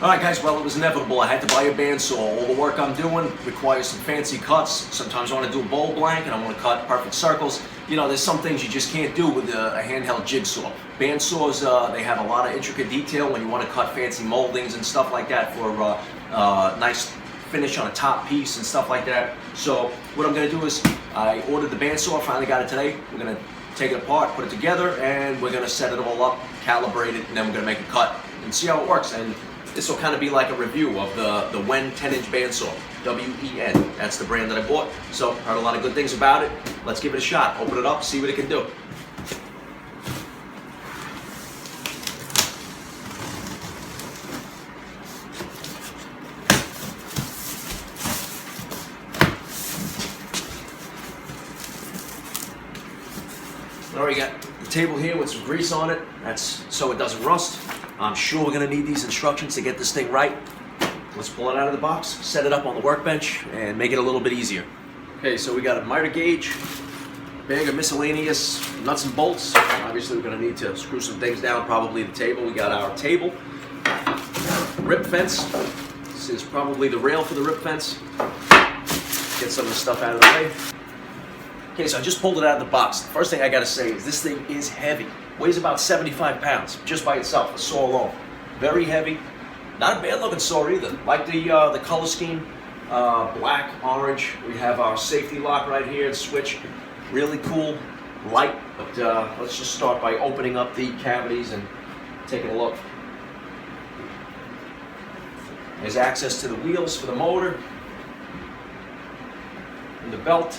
Alright guys, well it was inevitable. I had to buy a bandsaw. All the work I'm doing requires some fancy cuts. Sometimes I want to do a bowl blank and I want to cut perfect circles. You know, there's some things you just can't do with a handheld jigsaw. Bandsaws, they have a lot of intricate detail when you want to cut fancy moldings and stuff like that for nice finish on a top piece and stuff like that. So what I'm going to do is, I ordered the bandsaw, finally got it today. We're going to take it apart, put it together, and we're going to set it all up, calibrate it, and then we're going to make a cut and see how it works. And this will kind of be like a review of the Wen 10-inch bandsaw, W-E-N. That's the brand that I bought. So, heard a lot of good things about it. Let's give it a shot. Open it up, see what it can do. Alright, got the table here with some grease on it. That's so it doesn't rust. I'm sure we're going to need these instructions to get this thing right. Let's pull it out of the box, set it up on the workbench, and make it a little bit easier. Okay, so we got a miter gauge, bag of miscellaneous nuts and bolts. Obviously, we're going to need to screw some things down, probably the table. We got our table, rip fence. This is probably the rail for the rip fence. Get some of the stuff out of the way. Okay, so I just pulled it out of the box. The first thing I got to say is this thing is heavy. Weighs about 75 pounds, just by itself, the saw alone. Very heavy. Not a bad looking saw either. Like the color scheme, black, orange. We have our safety lock right here, the switch. Really cool, light. But let's just start by opening up the cavities and taking a look. There's access to the wheels for the motor. And the belt.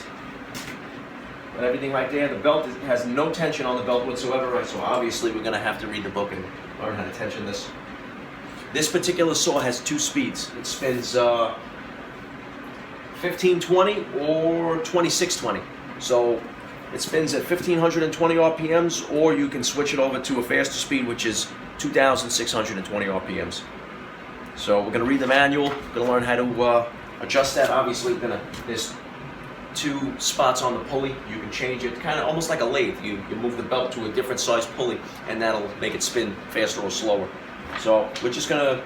And everything right there. The belt has no tension on the belt whatsoever, right? So obviously we're going to have to read the book and learn how to tension this. This particular saw has 2 speeds. It spins 1520 or 2620. So it spins at 1520 RPMs, or you can switch it over to a faster speed, which is 2620 RPMs. So we're going to read the manual. We're going to learn how to adjust that. Obviously, there's 2 spots on the pulley. You can change it, kind of almost like a lathe. You move the belt to a different size pulley, and that'll make it spin faster or slower. So we're just going to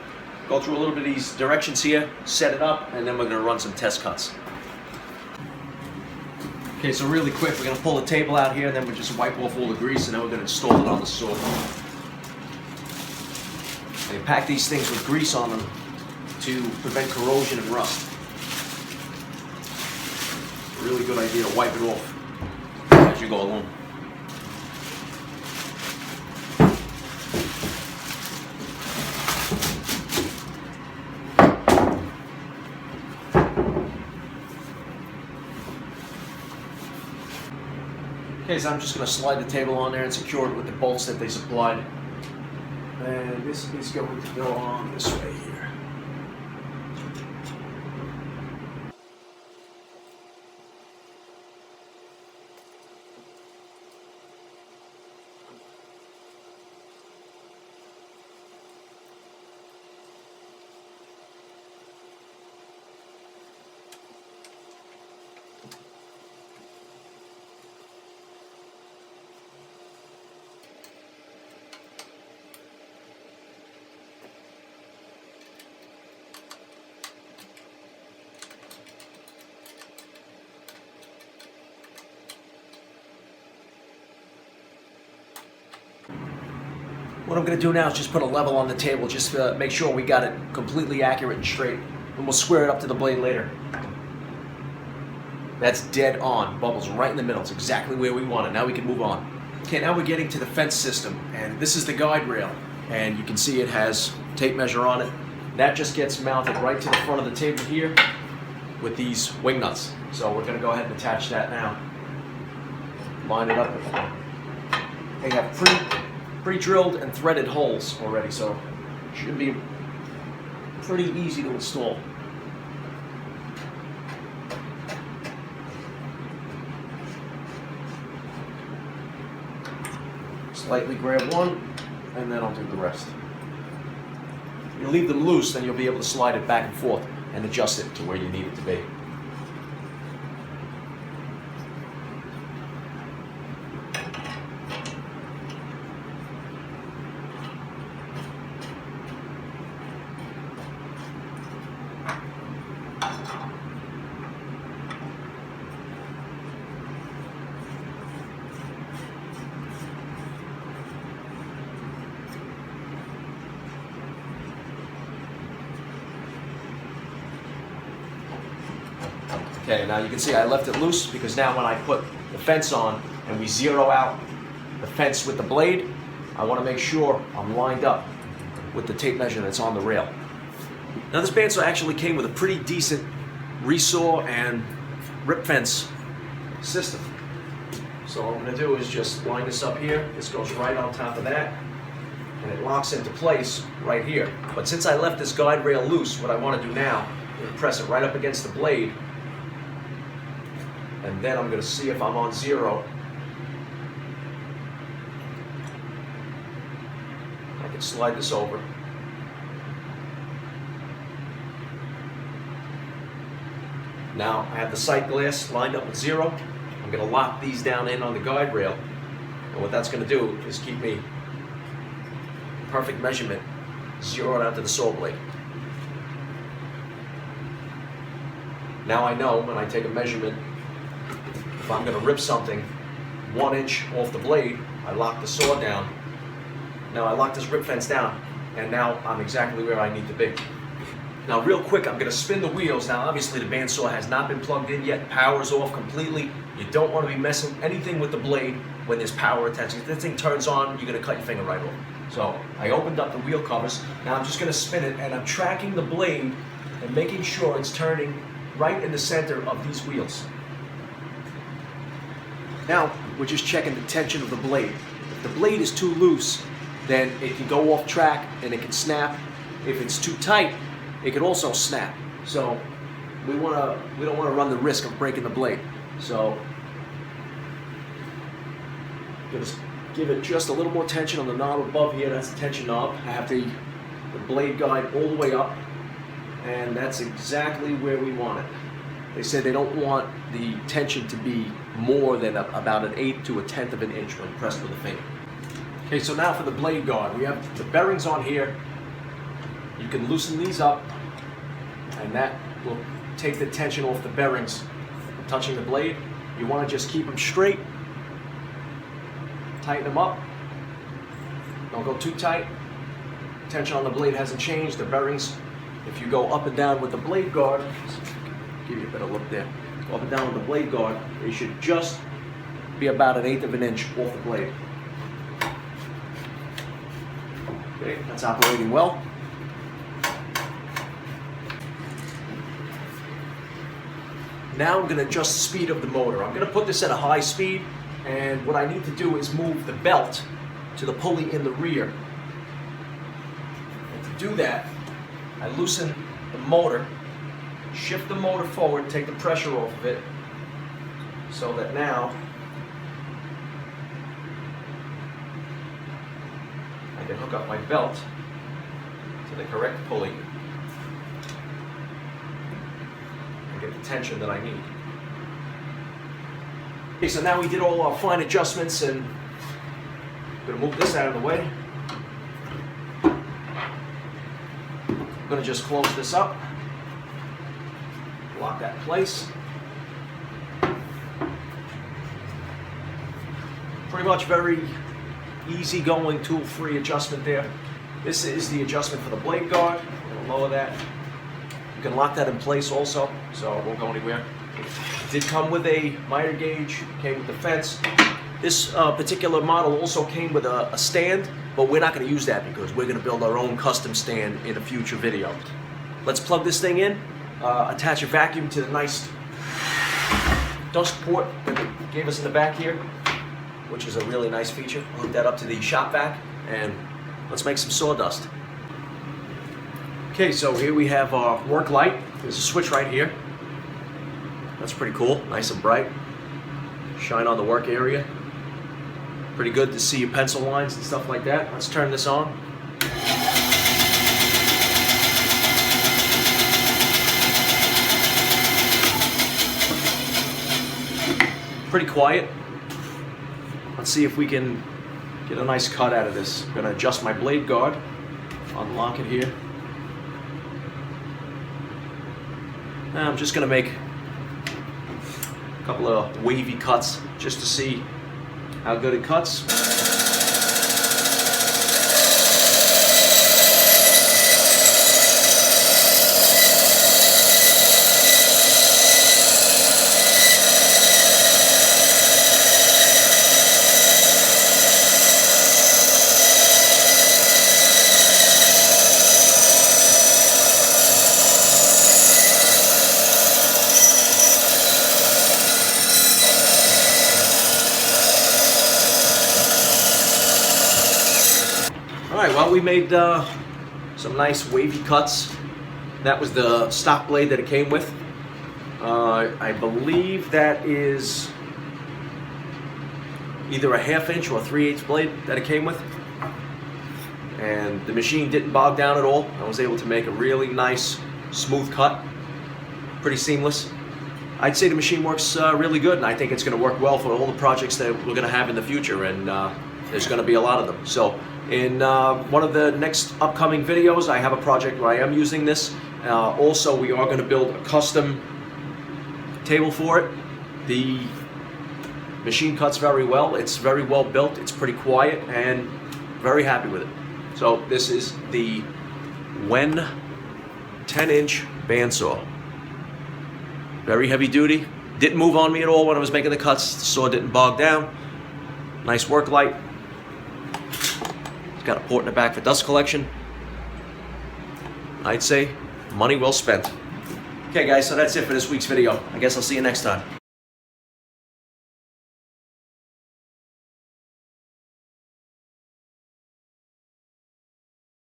go through a little bit of these directions here, set it up, and then we're going to run some test cuts. Okay, so really quick, we're going to pull the table out here, and then we'll just wipe off all the grease, and then we're going to install it on the saw. They pack these things with grease on them to prevent corrosion and rust. Really good idea to wipe it off as you go along. Okay, so I'm just going to slide the table on there and secure it with the bolts that they supplied. And this is going to go on this way here. What I'm going to do now is just put a level on the table, just to make sure we got it completely accurate and straight. And we'll square it up to the blade later. That's dead on. Bubbles right in the middle. It's exactly where we want it. Now we can move on. Okay, now we're getting to the fence system. And this is the guide rail. And you can see it has tape measure on it. That just gets mounted right to the front of the table here with these wing nuts. So we're going to go ahead and attach that now. Line it up. They have pre-drilled and threaded holes already, so it should be pretty easy to install. Slightly grab one, and then I'll do the rest. You leave them loose, then you'll be able to slide it back and forth and adjust it to where you need it to be. Okay, now you can see I left it loose because now when I put the fence on and we zero out the fence with the blade, I want to make sure I'm lined up with the tape measure that's on the rail. Now this bandsaw actually came with a pretty decent resaw and rip fence system. So what I'm going to do is just line this up here. This goes right on top of that, and it locks into place right here. But since I left this guide rail loose, what I want to do now is press it right up against the blade, and then I'm going to see if I'm on zero. I can slide this over. Now I have the sight glass lined up at zero. I'm going to lock these down in on the guide rail, and what that's going to do is keep me perfect measurement zeroed out to the saw blade. Now I know when I take a measurement, if I'm going to rip something 1 inch off the blade, I lock the saw down. Now I lock this rip fence down, and now I'm exactly where I need to be. Now real quick, I'm going to spin the wheels. Now obviously the bandsaw has not been plugged in yet. Power's off completely. You don't want to be messing anything with the blade when there's power attached. If this thing turns on, you're going to cut your finger right off. So I opened up the wheel covers. Now I'm just going to spin it, and I'm tracking the blade and making sure it's turning right in the center of these wheels. Now we're just checking the tension of the blade. If the blade is too loose, then it can go off track and it can snap. If it's too tight, it could also snap. So we don't want to run the risk of breaking the blade. So give it just a little more tension on the knob above here. That's the tension knob. I have the blade guide all the way up, and that's exactly where we want it. They said they don't want the tension to be more than about 1/8 to 1/10 of an inch when pressed with a finger. Okay, so now for the blade guard. We have the bearings on here. You can loosen these up, and that will take the tension off the bearings from touching the blade. You want to just keep them straight. Tighten them up. Don't go too tight. Tension on the blade hasn't changed. The bearings, if you go up and down with the blade guard, give you a better look there. Go up and down with the blade guard, they should just be about 1/8 of an inch off the blade. Okay, that's operating well. Now I'm going to adjust the speed of the motor. I'm going to put this at a high speed, and what I need to do is move the belt to the pulley in the rear. And to do that, I loosen the motor, shift the motor forward, take the pressure off of it, so that now I can hook up my belt to the correct pulley and get the tension that I need. Okay, so now we did all our fine adjustments, and I'm going to move this out of the way. I'm going to just close this up, lock that in place. Pretty much very easy-going, tool-free adjustment there. This is the adjustment for the blade guard. I'm going to lower that. You can lock that in place also, so it won't go anywhere. It did come with a miter gauge, came with the fence. This particular model also came with a stand, but we're not going to use that because we're going to build our own custom stand in a future video. Let's plug this thing in, attach a vacuum to the nice dust port that they gave us in the back here, which is a really nice feature. Hook that up to the shop vac, and let's make some sawdust. Okay, so here we have our work light. There's a switch right here. That's pretty cool, nice and bright. Shine on the work area. Pretty good to see your pencil lines and stuff like that. Let's turn this on. Pretty quiet. Let's see if we can get a nice cut out of this. I'm going to adjust my blade guard, unlock it here. Now I'm just going to make a couple of wavy cuts just to see how good it cuts. Well, we made some nice wavy cuts. That was the stock blade that it came with. I believe that is either a 1/2 inch or a 3/8 blade that it came with. And the machine didn't bog down at all. I was able to make a really nice, smooth cut. Pretty seamless. I'd say the machine works really good, and I think it's going to work well for all the projects that we're going to have in the future, and there's going to be a lot of them. So in one of the next upcoming videos, I have a project where I am using this. Also, we are going to build a custom table for it. The machine cuts very well. It's very well built. It's pretty quiet, and very happy with it. So this is the Wen 10-inch bandsaw. Very heavy duty. Didn't move on me at all when I was making the cuts. The saw didn't bog down. Nice work light. It's got a port in the back for dust collection. I'd say money well spent. Okay guys, so that's it for this week's video. I guess I'll see you next time.